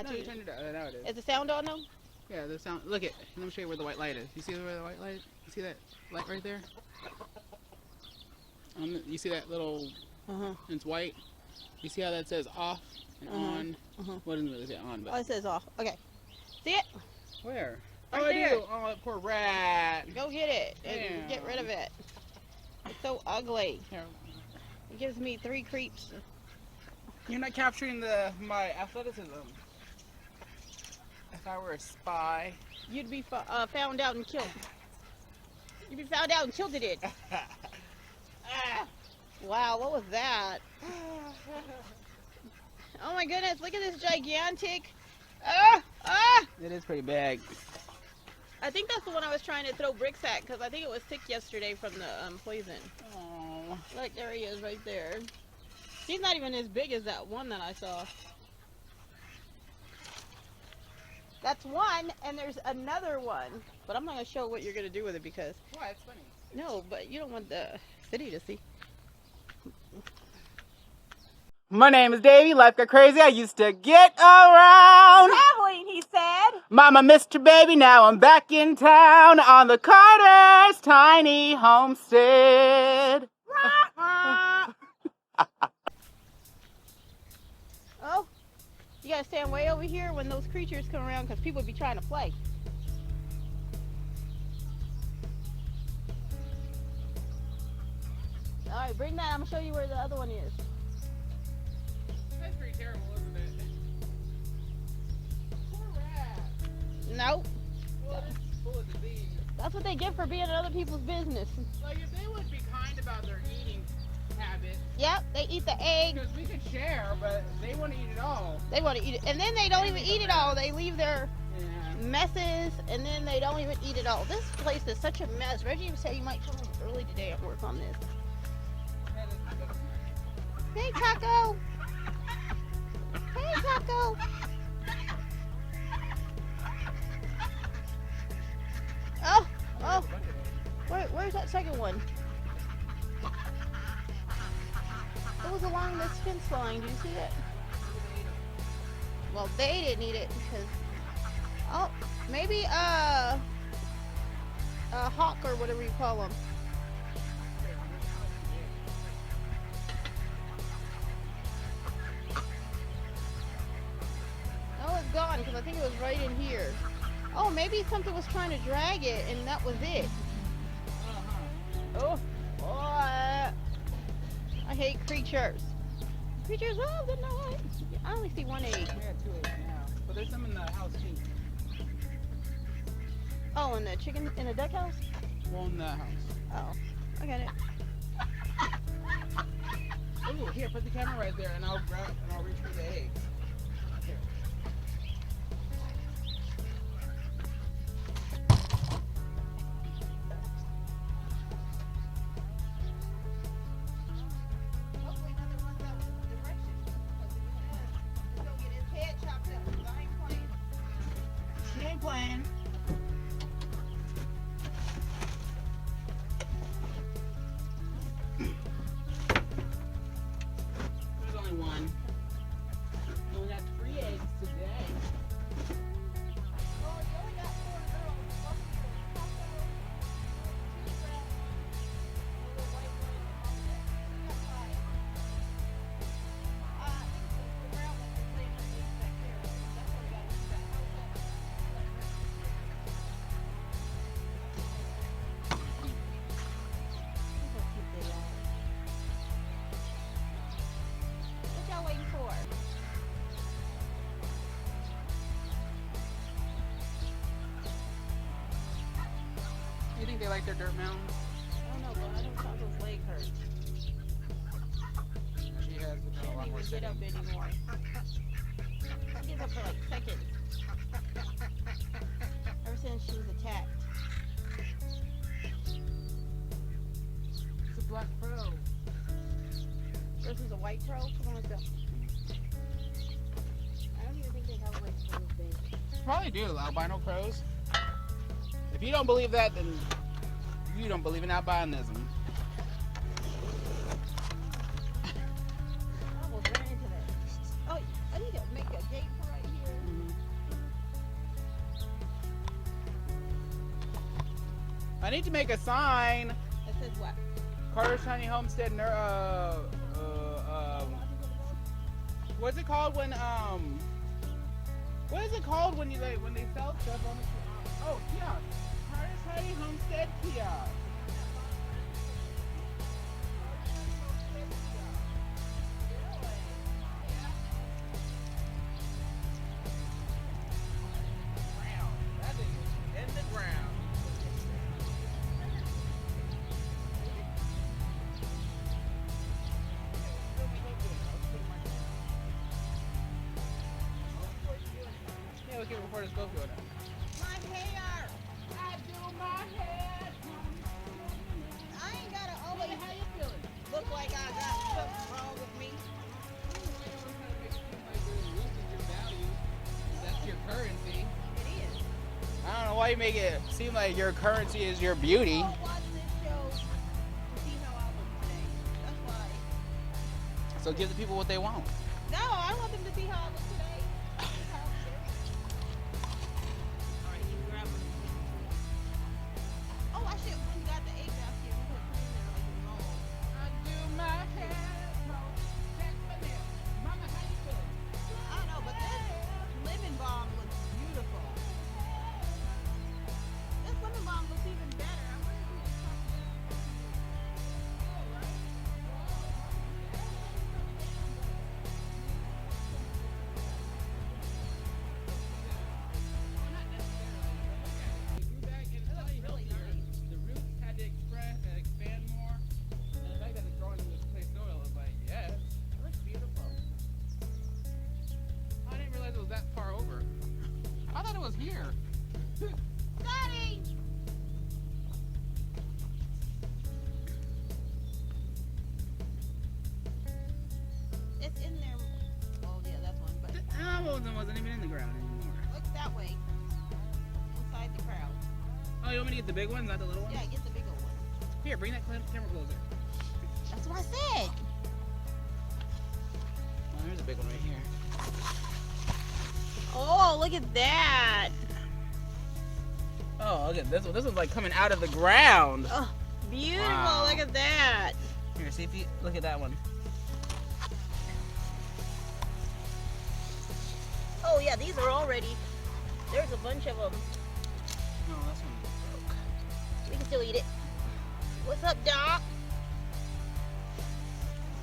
No, you turned it on. Now it is. Is the sound on though? Yeah, the sound. Look at. Let me show you where the white light is. You see where the white light? You see that light right there? You see that little? It's white. You see how that says off and on? What doesn't really say on, but. Oh, it says off. Okay. See it? Where? Right oh, there. I do. Oh, that poor rat. Go get it and Damn. get rid of it. It's so ugly. Here. It gives me 3 creeps. You're not capturing my athleticism. If I were a spy. You'd be found out and killed. You'd be found out and killed it. Wow, what was that? Oh my goodness, look at this gigantic. It is pretty big. I think that's the one I was trying to throw bricks at because I think it was sick yesterday from the poison. Oh. Look, there he is right there. He's not even as big as that one that I saw. That's one, and there's another one. But I'm not going to show what you're going to do with it because... Why? It's funny. No, but you don't want the city to see. My name is Davey. Life got crazy. I used to get around. Traveling, he said. Mama, Mr. Baby, now I'm back in town on the Carter's tiny homestead. Oh, you got to stand way over here when those creatures come around because people be trying to play. All right, bring that. I'm going to show you where the other one is. That's pretty terrible, isn't it? Poor rat. Nope. Well, it's full of disease. That's what they get for being in other people's business. Like, if they would be kind about their eating habits. Yep, they eat the egg. Because we could share, but they want to eat it all. They want to eat it. And then they don't even eat it all. They leave their Yeah. messes, and then they don't even eat it all. This place is such a mess. Reggie said you might come home early today and work on this. Hey, Taco. Hey, Taco. Oh. Where's that second one? It was along this fence line. Do you see it? Well, they didn't eat it because... Oh, maybe a hawk or whatever you call them. Oh, it's gone because I think it was right in here. Oh, maybe something was trying to drag it and that was it. Oh, boy. I hate creatures. Creatures of the night. I only see one egg. We have 2 eggs now. But there's some in the house too. Oh, in the chicken, in the duck house? Well, in the house. Oh, I got it. Ooh, here, put the camera right there and I'll grab and I'll reach for the eggs. Here. Hopefully nothing runs out this direction. He's gonna get his head chopped up because I ain't playing. She ain't playing. There's only one. We only got 3 eggs today. Oh, you only got 4 girls. What y'all waiting for? You think they like their dirt mounds? I don't know, but I don't know those legs hurt. She has become a Can't lot more even get up steady. anymore. She gets up for like seconds. Ever since she was attacked. It's a black crow. Versus a white crow. Come on, let's go. I don't even think they have white crows big. Probably do, albino crows. If you don't believe that, then you don't believe in albinism. I almost ran into that. Oh, I need to make a gate for right here. I need to make a sign. That says what? Carter's Tiny Homestead. What's it called when What is it called when you when they sell stuff on the oh, kiosk. Carter's Tiny Homestead kiosk. Let's get before this goes going on. My hair! I do my hair. I ain't gotta always How you feeling? look like I got something wrong with me. That's your currency. It is. I don't know why you make it seem like your currency is your beauty. People watch this show to see how I look today. That's why. So give the people what they want. No, I want them to see how I look today. Alright, you grab them. Oh, I should when you got the egg out here, we put cream in it like it's long. I do my hair. Mama, how you feeling? I don't know, but this lemon balm looks beautiful. This lemon balm looks even better. I wonder who it's from. The roots had to expand more. And the fact that it's growing in this clay soil is like, yes, it looks beautiful. I didn't realize it was that far over. I thought it was here. Daddy! It's in there. Oh, yeah, that's one. But Wasn't even in the ground anymore. look that way. Inside the crowd. Oh, you want me to get the big ones, not the little ones? Yeah, get the big old one. Here, bring that camera closer. That's what I said. Oh, there's a big one right here. Oh, look at that. Oh, look at this one. This one's like coming out of the ground. Oh, beautiful. Wow. Look at that. Here, see if you look at that one. Oh, yeah, these are already. There's a bunch of them. No, this one broke. We can still eat it. What's up, Doc?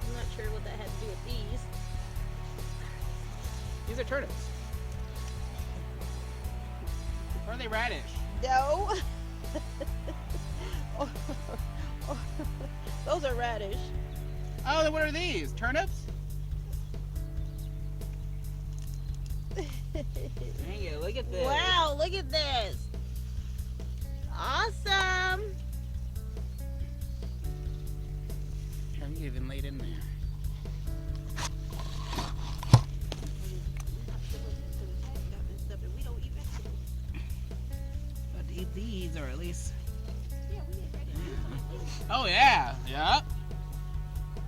I'm not sure what that had to do with these. These are turnips. Or are they radish? No. Those are radish. Oh, then what are these? Turnips? Dang it, look at this. Wow, look at this. Awesome. I think even laid in there. But these are at least. Oh yeah, yep.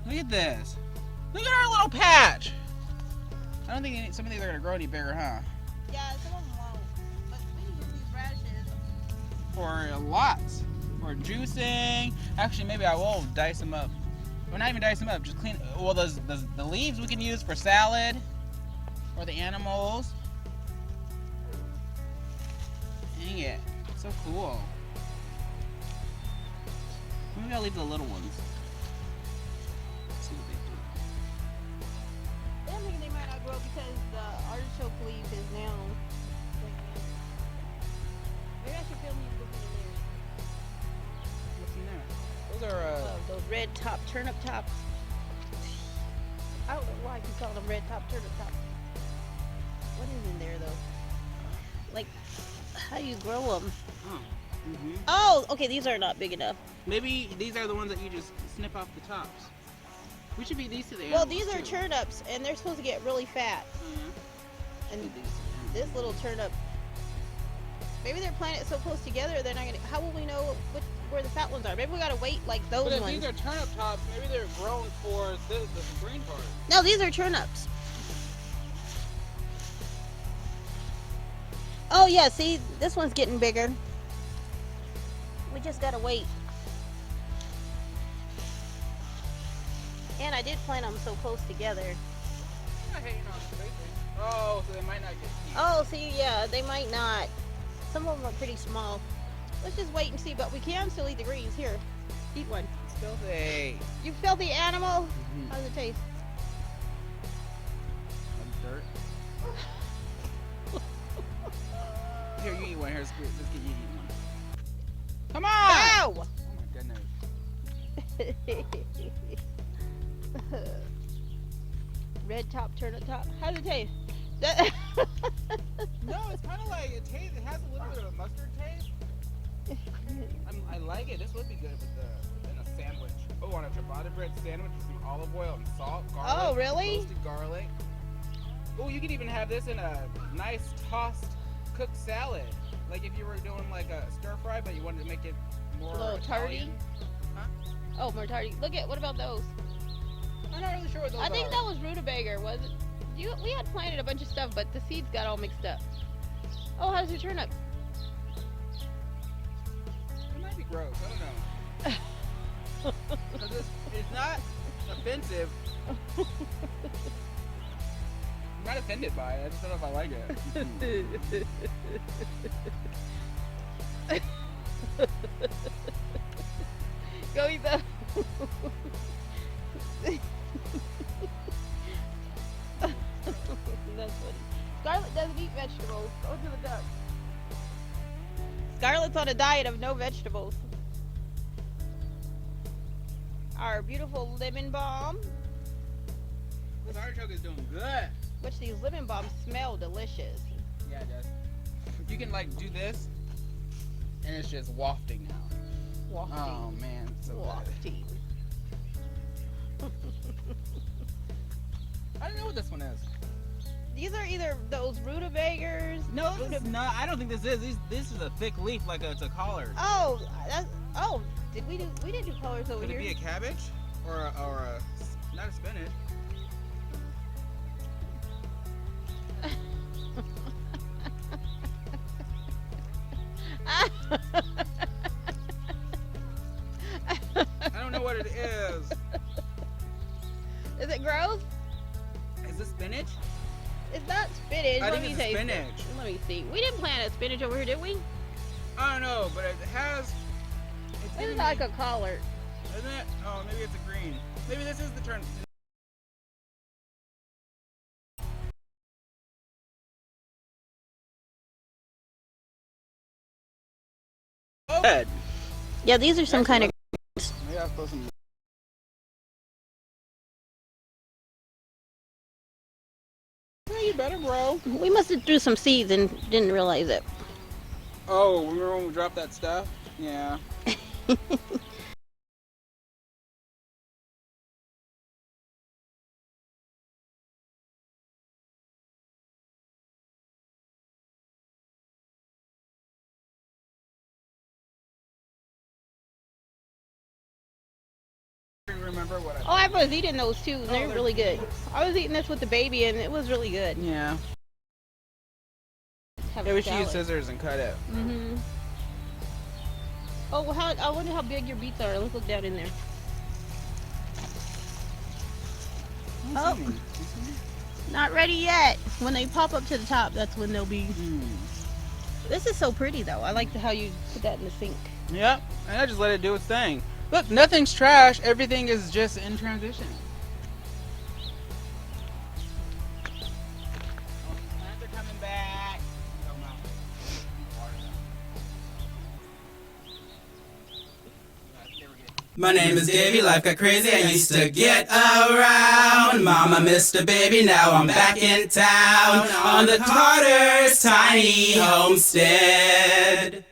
Look at this. Look at our little patch. I don't think some of these are gonna grow any bigger, huh? Yeah, some of them won't. But we can use these radishes. For lots. For juicing. Actually, maybe I will dice them up. Well, not even dice them up. Just clean. Well, the leaves we can use for salad. Or the animals. Dang it. So cool. Maybe I'll leave the little ones. See what they do. I'm thinking they might not grow because the artichoke leaf is now. Maybe I should film you looking in there. What's in there? Those are Those red top turnip tops. I don't know why I keep calling them red top turnip tops. What is in there though? Like, how do you grow them? oh. Mm-hmm. Oh, okay, these are not big enough. Maybe these are the ones that you just snip off the tops. We should be these to the Well, animals, these are too. turnips, and they're supposed to get really fat. And this little turnip, maybe they're planted so close together, they're not gonna. How will we know where the fat ones are? Maybe we gotta wait like those But if ones. these are turnip tops, maybe they're grown for the green part. No, these are turnips. Oh yeah, see, this one's getting bigger. We just gotta wait. And I did plant them so close together. I'm not hating on them. Oh, so they might not get seeds. Oh, see, yeah, they might not. Some of them are pretty small. Let's just wait and see, but we can still eat the greens. Here, eat one. It's filthy. You filthy animal. Mm-hmm. How does it taste? Dirt. Here, you eat one. Here, let's get you eat one. Come on! No! Oh my goodness. Red top, turnip top. How does it taste? No, it's kind of like it tastes. It has a little bit of a mustard taste. I like it. This would be good in a sandwich. Oh, on a ciabatta bread sandwich with some olive oil and salt, garlic. Oh, really? Roasted garlic. Oh, you could even have this in a nice tossed cooked salad. Like if you were doing like a stir fry, but you wanted to make it more A little tarty? Italian. Huh? Oh, more tarty. Look at, what about those? I'm not really sure what those I think are. that was rutabaga, was it? We had planted a bunch of stuff, but the seeds got all mixed up. Oh, how does it turn up? It might be gross. I don't know. 'Cause it's not offensive. I'm not offended by it. I just don't know if I like it. Go eat them. That's funny. Scarlett doesn't eat vegetables. Go to the duck. Scarlett's on a diet of no vegetables. Our beautiful lemon balm. This artichoke is doing good. Which these lemon balms smell delicious. Yeah, it does. You can like do this, and it's just wafting now. Wafting. Oh man, it's so good. Wafting. I don't know what this one is. These are either those rutabagas. No, this is not. I don't think this is. This is a thick leaf, like it's a collard. Oh, that's. Oh, did we do? We didn't do collards over Could here. it be a cabbage or a not a spinach? I don't know what it is. Is it gross? Is this spinach? It's not spinach. I Let think me it's taste spinach. it. Let me see. We didn't plant a spinach over here, did we? I don't know, but it has. It's This giving is like me- a collard. Isn't it? Oh, maybe it's a green. Maybe this is the turn. Oh, good. Yeah, these are some kind of. Maybe I'll throw some. Hey, you better, bro. We must have threw some seeds and didn't realize it. Oh, remember when we dropped that stuff? Yeah. Remember what Oh, I was eating those too, and they're they're really good. I was eating this with the baby, and it was really good. Yeah. Have Yeah, a we should use salad. scissors and cut it. Mhm. Oh, well, I wonder how big your beets are. Let's look down in there. Oh. Not ready yet. When they pop up to the top, that's when they'll be. This is so pretty, though. I like how you put that in the sink. Yep, and I just let it do its thing. Look, nothing's trash. Everything is just in transition. Plants are coming back. My name is Davey, life got crazy, I used to get around. Mama missed a baby, now I'm back in town on the Carter's tiny homestead.